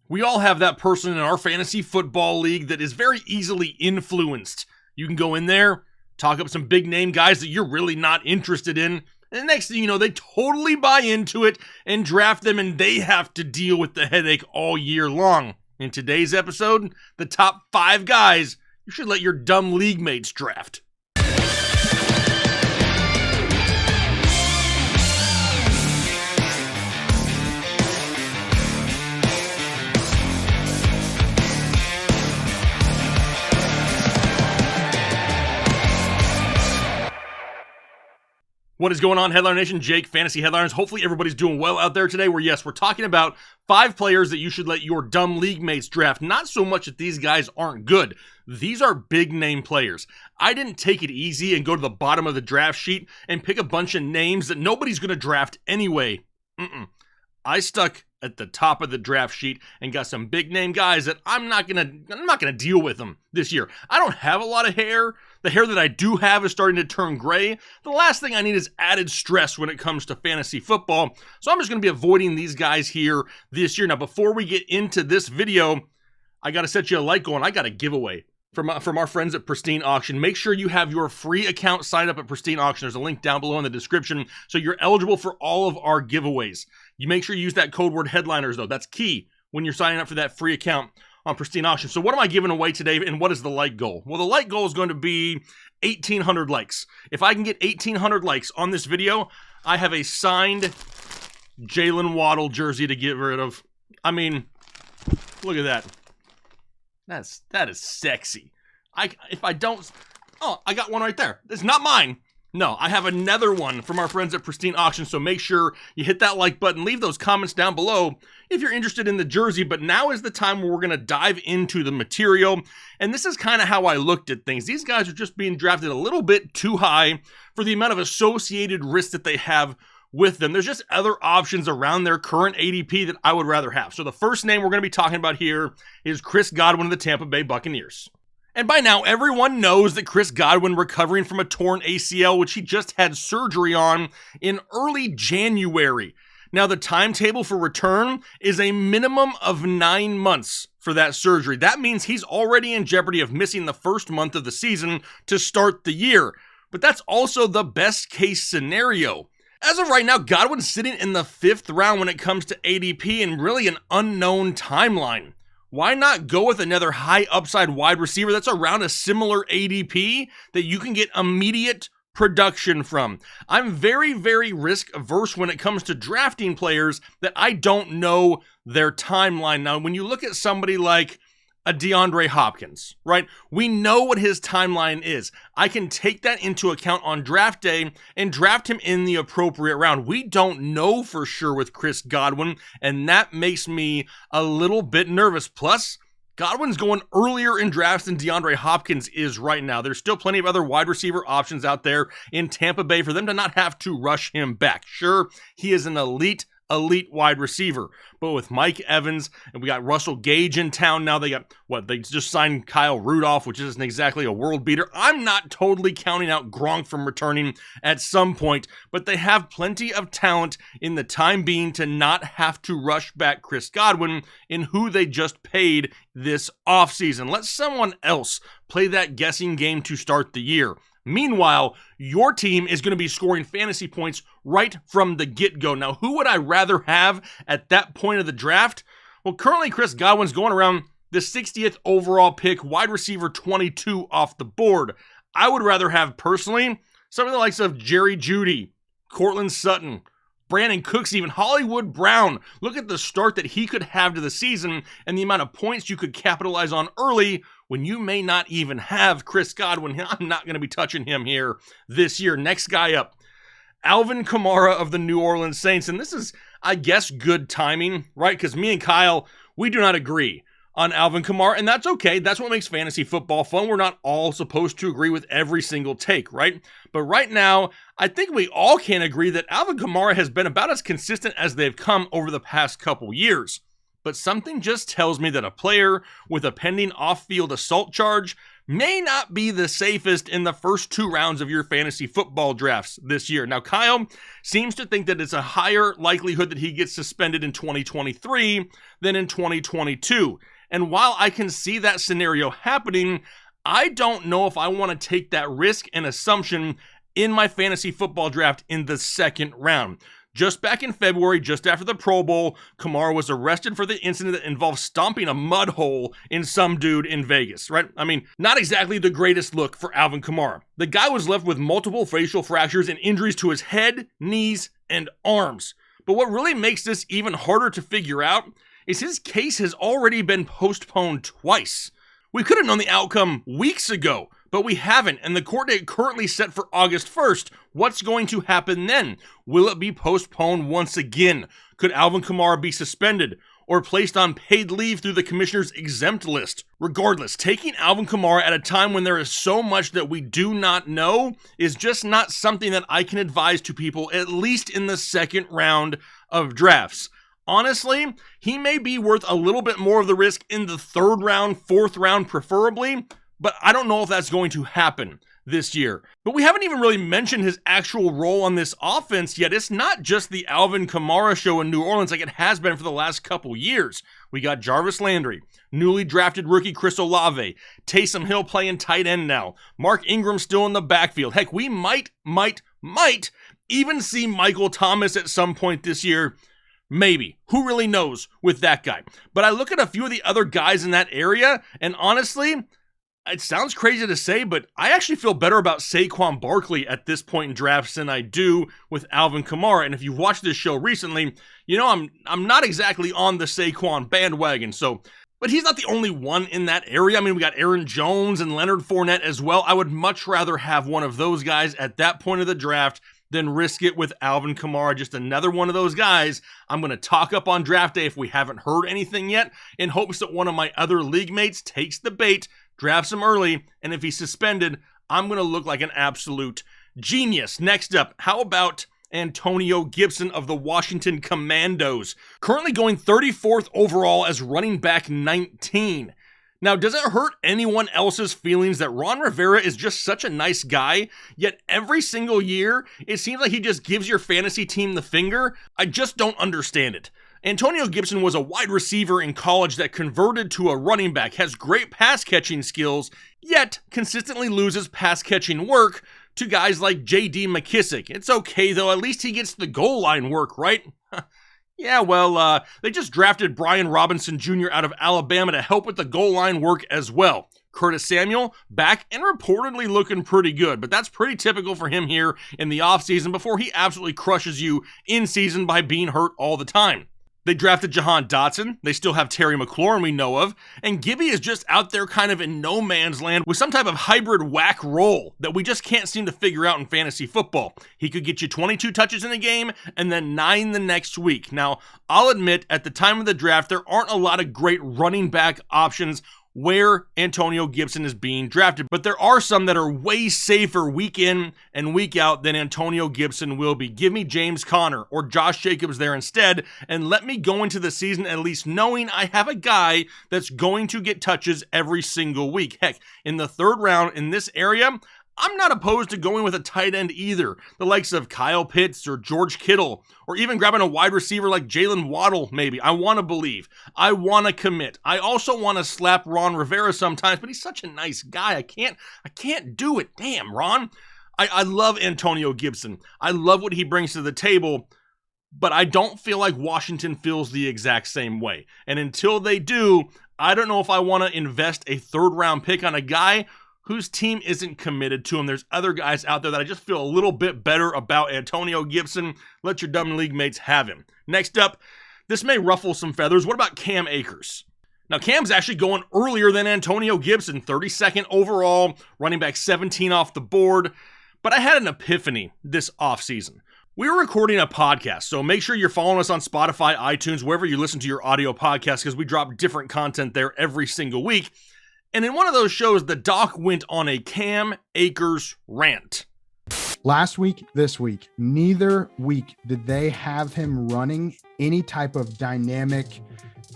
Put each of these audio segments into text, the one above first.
We all have that person in our fantasy football league that is very easily influenced. You can go in there, talk up some big name guys that you're really not interested in, and the next thing you know, they totally buy into it and draft them, and they have to deal with the headache all year long. In today's episode, the top 5 guys you should let your dumb league mates draft. What is going on, Headliner Nation? Jake, Fantasy Headliners. Hopefully everybody's doing well out there today, where yes, we're talking about 5 players that you should let your dumb league mates draft. Not so much that these guys aren't good. These are big name players. I didn't take it easy and go to the bottom of the draft sheet and pick a bunch of names that nobody's going to draft anyway. I stuck at the top of the draft sheet and got some big name guys that I'm not gonna deal with them this year. I don't have a lot of hair. The hair that I do have is starting to turn gray. The last thing I need is added stress when it comes to fantasy football. So I'm just gonna be avoiding these guys here this year. Now, before we get into this video, I gotta set you a light going. I got a giveaway from our friends at Pristine Auction. Make sure you have your free account signed up at Pristine Auction. There's a link down below in the description, so you're eligible for all of our giveaways. You make sure you use that code word headliners, though. That's key when you're signing up for that free account on Pristine Auction. So what am I giving away today, and what is the like goal? Well, the like goal is going to be 1,800 likes. If I can get 1,800 likes on this video, I have a signed Jalen Waddle jersey to get rid of. I mean, look at that. That is sexy. I got one right there. It's not mine. No, I have another one from our friends at Pristine Auction, so make sure you hit that like button. Leave those comments down below if you're interested in the jersey, but now is the time where we're going to dive into the material, and this is kind of how I looked at things. These guys are just being drafted a little bit too high for the amount of associated risk that they have with them. There's just other options around their current ADP that I would rather have. So the first name we're going to be talking about here is Chris Godwin of the Tampa Bay Buccaneers. And by now, everyone knows that Chris Godwin, recovering from a torn ACL, which he just had surgery on in early January. Now, the timetable for return is a minimum of 9 months for that surgery. That means he's already in jeopardy of missing the first month of the season to start the year. But that's also the best case scenario. As of right now, Godwin's sitting in the 5th round when it comes to ADP and really an unknown timeline. Why not go with another high upside wide receiver that's around a similar ADP that you can get immediate production from? I'm very, very risk averse when it comes to drafting players that I don't know their timeline. Now, when you look at somebody like a DeAndre Hopkins, right? We know what his timeline is. I can take that into account on draft day and draft him in the appropriate round. We don't know for sure with Chris Godwin, and that makes me a little bit nervous. Plus, Godwin's going earlier in drafts than DeAndre Hopkins is right now. There's still plenty of other wide receiver options out there in Tampa Bay for them to not have to rush him back. Sure, he is an elite wide receiver, but with Mike Evans, and we got Russell Gage in town now. They just signed Kyle Rudolph, which isn't exactly a world beater. I'm not totally counting out Gronk from returning at some point, but they have plenty of talent in the time being to not have to rush back Chris Godwin, in who they just paid this offseason. Let someone else play that guessing game to start the year. Meanwhile, your team is going to be scoring fantasy points right from the get-go. Now, who would I rather have at that point of the draft? Well, currently Chris Godwin's going around the 60th overall pick, wide receiver 22 off the board. I would rather have, personally, some of the likes of Jerry Jeudy, Cortland Sutton, Brandon Cooks, even Hollywood Brown. Look at the start that he could have to the season and the amount of points you could capitalize on early when you may not even have Chris Godwin. I'm not going to be touching him here this year. Next guy up, Alvin Kamara of the New Orleans Saints. And this is, I guess, good timing, right? Because me and Kyle, we do not agree on Alvin Kamara, and that's okay. That's what makes fantasy football fun. We're not all supposed to agree with every single take, right? But right now, I think we all can agree that Alvin Kamara has been about as consistent as they've come over the past couple years. But something just tells me that a player with a pending off-field assault charge may not be the safest in the first 2 rounds of your fantasy football drafts this year. Now, Kyle seems to think that it's a higher likelihood that he gets suspended in 2023 than in 2022. And while I can see that scenario happening, I don't know if I want to take that risk and assumption in my fantasy football draft in the second round. Just back in February, just after the Pro Bowl, Kamara was arrested for the incident that involved stomping a mud hole in some dude in Vegas, right? I mean, not exactly the greatest look for Alvin Kamara. The guy was left with multiple facial fractures and injuries to his head, knees, and arms. But what really makes this even harder to figure out is his case has already been postponed twice. We could have known the outcome weeks ago, but we haven't, and the court date currently set for August 1st. What's going to happen then? Will it be postponed once again? Could Alvin Kamara be suspended or placed on paid leave through the commissioner's exempt list? Regardless, taking Alvin Kamara at a time when there is so much that we do not know is just not something that I can advise to people, at least in the second round of drafts. Honestly, he may be worth a little bit more of the risk in the third round, fourth round preferably, but I don't know if that's going to happen this year. But we haven't even really mentioned his actual role on this offense yet. It's not just the Alvin Kamara show in New Orleans like it has been for the last couple years. We got Jarvis Landry, newly drafted rookie Chris Olave, Taysom Hill playing tight end now, Mark Ingram still in the backfield. Heck, we might even see Michael Thomas at some point this year. Maybe. Who really knows with that guy? But I look at a few of the other guys in that area, and honestly, it sounds crazy to say, but I actually feel better about Saquon Barkley at this point in drafts than I do with Alvin Kamara. And if you've watched this show recently, you know I'm not exactly on the Saquon bandwagon. But he's not the only one in that area. I mean, we got Aaron Jones and Leonard Fournette as well. I would much rather have one of those guys at that point of the draft than risk it with Alvin Kamara, just another one of those guys I'm going to talk up on draft day if we haven't heard anything yet, in hopes that one of my other league mates takes the bait, drafts him early, and if he's suspended, I'm going to look like an absolute genius. Next up, how about Antonio Gibson of the Washington Commandos, currently going 34th overall as running back 19. Now, does it hurt anyone else's feelings that Ron Rivera is just such a nice guy, yet every single year, it seems like he just gives your fantasy team the finger? I just don't understand it. Antonio Gibson was a wide receiver in college that converted to a running back, has great pass-catching skills, yet consistently loses pass-catching work to guys like J.D. McKissick. It's okay, though. At least he gets the goal line work, right? Yeah, well, they just drafted Brian Robinson Jr. out of Alabama to help with the goal line work as well. Curtis Samuel, back and reportedly looking pretty good, but that's pretty typical for him here in the offseason before he absolutely crushes you in season by being hurt all the time. They drafted Jahan Dotson. They still have Terry McLaurin we know of. And Gibby is just out there kind of in no man's land with some type of hybrid whack role that we just can't seem to figure out in fantasy football. He could get you 22 touches in a game and then 9 the next week. Now, I'll admit at the time of the draft, there aren't a lot of great running back options where Antonio Gibson is being drafted, but there are some that are way safer week in and week out than Antonio Gibson will be. Give me James Conner or Josh Jacobs there instead, and let me go into the season at least knowing I have a guy that's going to get touches every single week. Heck, in the third round in this area, I'm not opposed to going with a tight end either, the likes of Kyle Pitts or George Kittle, or even grabbing a wide receiver like Jalen Waddle maybe. I want to believe. I want to commit. I also want to slap Ron Rivera sometimes, but he's such a nice guy. I can't do it. Damn, Ron. I love Antonio Gibson. I love what he brings to the table, but I don't feel like Washington feels the exact same way. And until they do, I don't know if I want to invest a third-round pick on a guy whose team isn't committed to him. There's other guys out there that I just feel a little bit better about. Antonio Gibson, let your dumb league mates have him. Next up, this may ruffle some feathers. What about Cam Akers? Now, Cam's actually going earlier than Antonio Gibson, 32nd overall, running back 17 off the board. But I had an epiphany this offseason. We were recording a podcast, so make sure you're following us on Spotify, iTunes, wherever you listen to your audio podcast, because we drop different content there every single week. And in one of those shows, the doc went on a Cam Akers rant. Last week, this week, neither week did they have him running any type of dynamic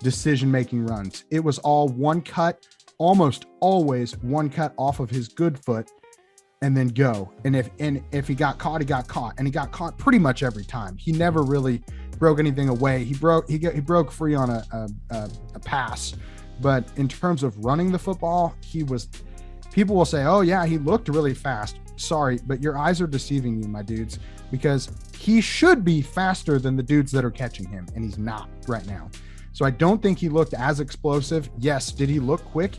decision-making runs. It was all one cut, almost always one cut off of his good foot and then go. And if he got caught, he got caught, and he got caught pretty much every time. He never really broke anything away. He broke free on a pass, but in terms of running the football, people will say, oh yeah, he looked really fast. Sorry, but your eyes are deceiving you, my dudes, because he should be faster than the dudes that are catching him, and he's not right now. So I don't think he looked as explosive. Yes, did he look quick?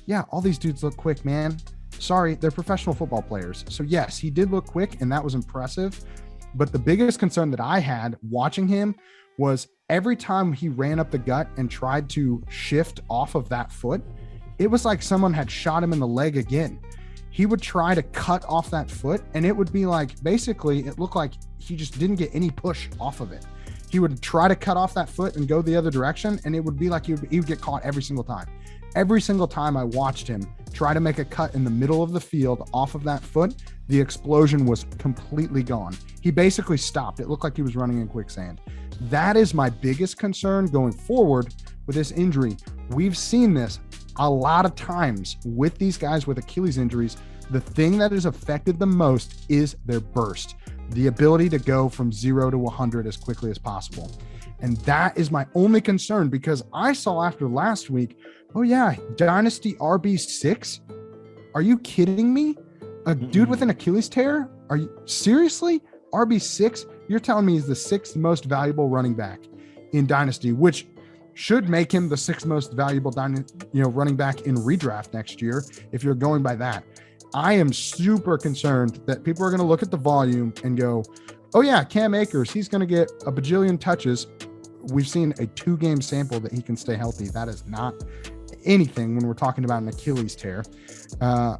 Yeah, all these dudes look quick, man. Sorry, they're professional football players. So yes, he did look quick, and that was impressive. But the biggest concern that I had watching him was every time he ran up the gut and tried to shift off of that foot, it was like someone had shot him in the leg again. He would try to cut off that foot, and it would be like, basically, it looked like he just didn't get any push off of it. He would try to cut off that foot and go the other direction, and it would be like he would get caught every single time. Every single time I watched him try to make a cut in the middle of the field off of that foot, the explosion was completely gone. He basically stopped. It looked like he was running in quicksand. That is my biggest concern going forward with this injury. We've seen this a lot of times with these guys with Achilles injuries. The thing that is affected the most is their burst, the ability to go from 0 to 100 as quickly as possible. And that is my only concern, because I saw after last week, oh yeah, Dynasty RB6? Are you kidding me? A dude with an Achilles tear? Are you seriously? RB6? You're telling me he's the 6th most valuable running back in Dynasty, which should make him the 6th most valuable running back in redraft next year if you're going by that. I am super concerned that people are going to look at the volume and go, oh yeah, Cam Akers, he's going to get a bajillion touches. We've seen a 2-game sample that he can stay healthy. That is not anything when we're talking about an Achilles tear.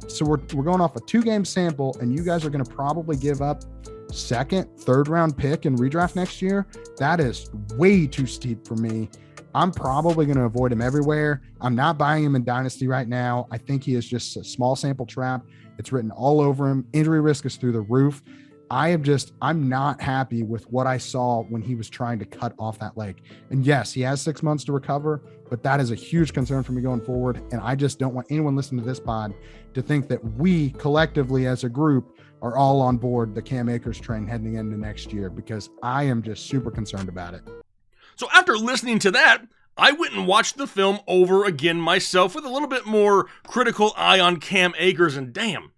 So we're going off a 2-game sample, and you guys are going to probably give up 2nd, 3rd round pick in redraft next year. That is way too steep for me. I'm probably going to avoid him everywhere. I'm not buying him in Dynasty right now. I think he is just a small sample trap. It's written all over him. Injury risk is through the roof. I'm not happy with what I saw when he was trying to cut off that leg. And yes, he has 6 months to recover, but that is a huge concern for me going forward. And I just don't want anyone listening to this pod to think that we collectively as a group are all on board the Cam Akers train heading into next year, because I am just super concerned about it. So after listening to that, I went and watched the film over again myself with a little bit more critical eye on Cam Akers, and damn,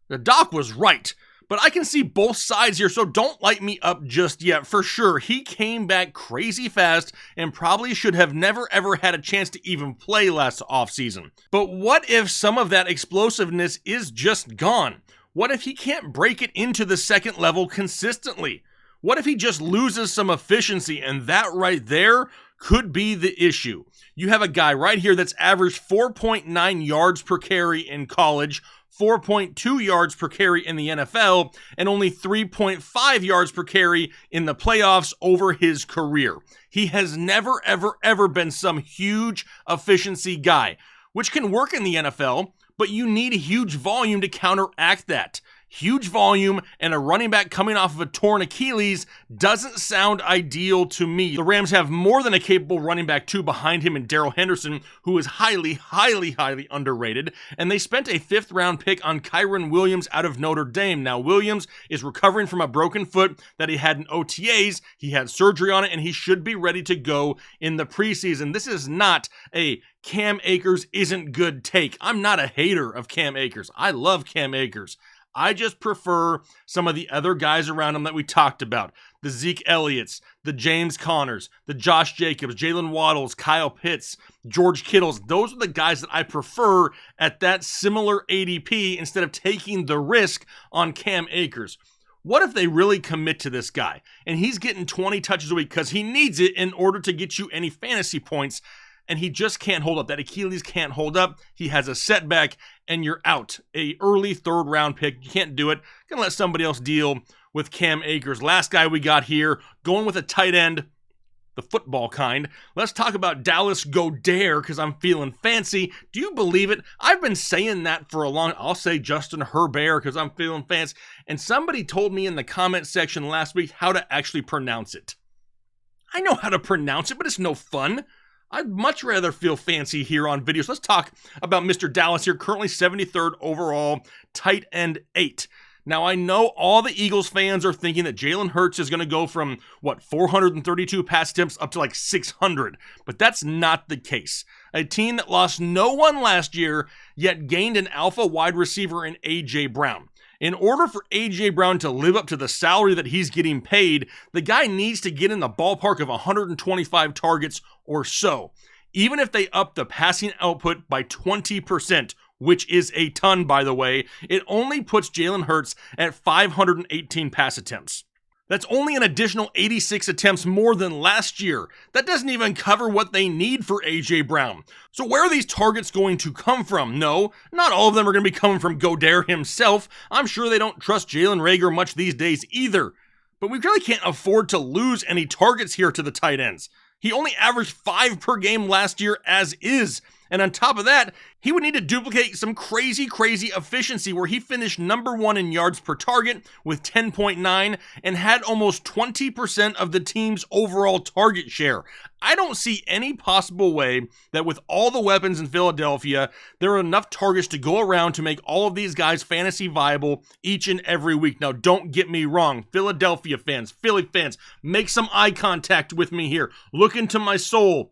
the doc was right. But I can see both sides here, so don't light me up just yet. For sure, he came back crazy fast and probably should have never ever had a chance to even play last offseason. But what if some of that explosiveness is just gone? What if he can't break it into the second level consistently? What if he just loses some efficiency, and that right there could be the issue? You have a guy right here that's averaged 4.9 yards per carry in college, 4.2 yards per carry in the NFL, and only 3.5 yards per carry in the playoffs over his career. He has never, ever, ever been some huge efficiency guy, which can work in the NFL, but you need a huge volume to counteract that. Huge volume and a running back coming off of a torn Achilles doesn't sound ideal to me. The Rams have more than a capable running back too behind him in Darrell Henderson, who is highly, highly, highly underrated, and they spent a 5th round pick on Kyren Williams out of Notre Dame. Now, Williams is recovering from a broken foot that he had in OTAs. He had surgery on it, and he should be ready to go in the preseason. This is not a Cam Akers isn't good take. I'm not a hater of Cam Akers. I love Cam Akers. I just prefer some of the other guys around him that we talked about. The Zeke Elliott's, the James Connors, the Josh Jacobs, Jalen Waddles, Kyle Pitts, George Kittles. Those are the guys that I prefer at that similar ADP instead of taking the risk on Cam Akers. What if they really commit to this guy and he's getting 20 touches a week because he needs it in order to get you any fantasy points, and he just can't hold up? That Achilles can't hold up. He has a setback, and you're out. A early 3rd round pick. You can't do it. Gonna let somebody else deal with Cam Akers. Last guy we got here, going with a tight end, the football kind. Let's talk about Dallas Goedert, because I'm feeling fancy. Do you believe it? I've been saying that for a long. I'll say Justin Herbert because I'm feeling fancy. And somebody told me in the comment section last week how to actually pronounce it. I know how to pronounce it, but it's no fun. I'd much rather feel fancy here on videos. Let's talk about Mr. Dallas here, currently 73rd overall, tight end 8. Now, I know all the Eagles fans are thinking that Jalen Hurts is going to go from, 432 pass attempts up to like 600, but that's not the case. A team that lost no one last year, yet gained an alpha wide receiver in A.J. Brown. In order for A.J. Brown to live up to the salary that he's getting paid, the guy needs to get in the ballpark of 125 targets or so. Even if they up the passing output by 20%, which is a ton, by the way, it only puts Jalen Hurts at 518 pass attempts. That's only an additional 86 attempts more than last year. That doesn't even cover what they need for A.J. Brown. So where are these targets going to come from? No, not all of them are going to be coming from Godwin himself. I'm sure they don't trust Jalen Reagor much these days either. But we really can't afford to lose any targets here to the tight ends. He only averaged 5 per game last year as is. And on top of that, he would need to duplicate some crazy efficiency where he finished number 1 in yards per target with 10.9 and had almost 20% of the team's overall target share. I don't see any possible way that with all the weapons in Philadelphia, there are enough targets to go around to make all of these guys fantasy viable each and every week. Now, don't get me wrong, Philadelphia fans, Philly fans, make some eye contact with me here. Look into my soul.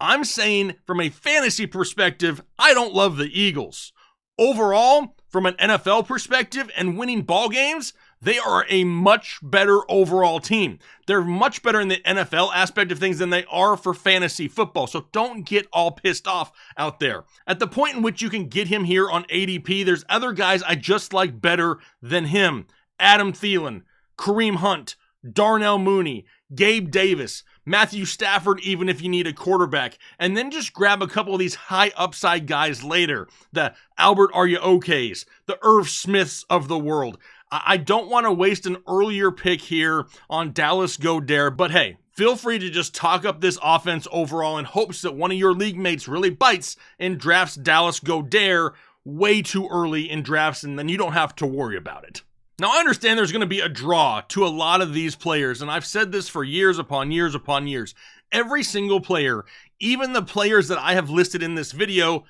I'm saying from a fantasy perspective, I don't love the Eagles. Overall, from an NFL perspective and winning ball games, they are a much better overall team. They're much better in the NFL aspect of things than they are for fantasy football. So don't get all pissed off out there. At the point in which you can get him here on ADP, there's other guys I just like better than him. Adam Thielen, Kareem Hunt, Darnell Mooney, Gabe Davis, Matthew Stafford, even if you need a quarterback, and then just grab a couple of these high upside guys later. The Albert Are You Okays, the Irv Smiths of the world. I don't want to waste an earlier pick here on Dallas Goedert, but hey, feel free to just talk up this offense overall in hopes that one of your league mates really bites and drafts Dallas Goedert way too early in drafts, and then you don't have to worry about it. Now, I understand there's going to be a draw to a lot of these players, and I've said this for years upon years upon years. Every single player, even the players that I have listed in this video,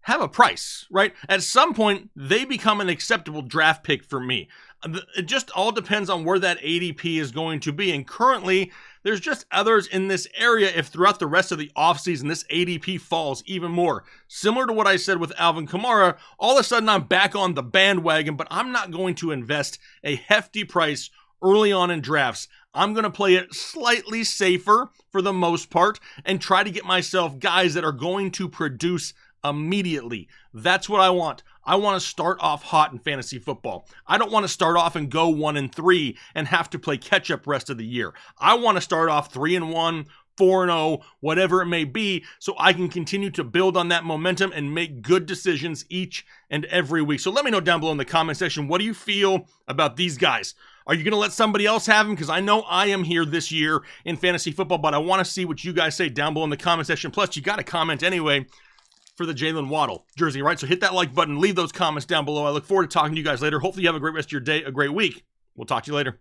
have a price, right? At some point, they become an acceptable draft pick for me. It just all depends on where that ADP is going to be, and currently, there's just others in this area if throughout the rest of the offseason this ADP falls even more. Similar to what I said with Alvin Kamara, all of a sudden I'm back on the bandwagon, but I'm not going to invest a hefty price early on in drafts. I'm going to play it slightly safer for the most part and try to get myself guys that are going to produce immediately. That's what I want. I want to start off hot in fantasy football. I don't want to start off and go 1-3 and have to play catch up rest of the year. I want to start off 3-1, 4-0, whatever it may be, so I can continue to build on that momentum and make good decisions each and every week. So let me know down below in the comment section, what do you feel about these guys? Are you going to let somebody else have them? Because I know I am here this year in fantasy football, but I want to see what you guys say down below in the comment section. Plus, you got to comment anyway for the Jalen Waddle jersey, right? So hit that like button, leave those comments down below. I look forward to talking to you guys later. Hopefully you have a great rest of your day, a great week. We'll talk to you later.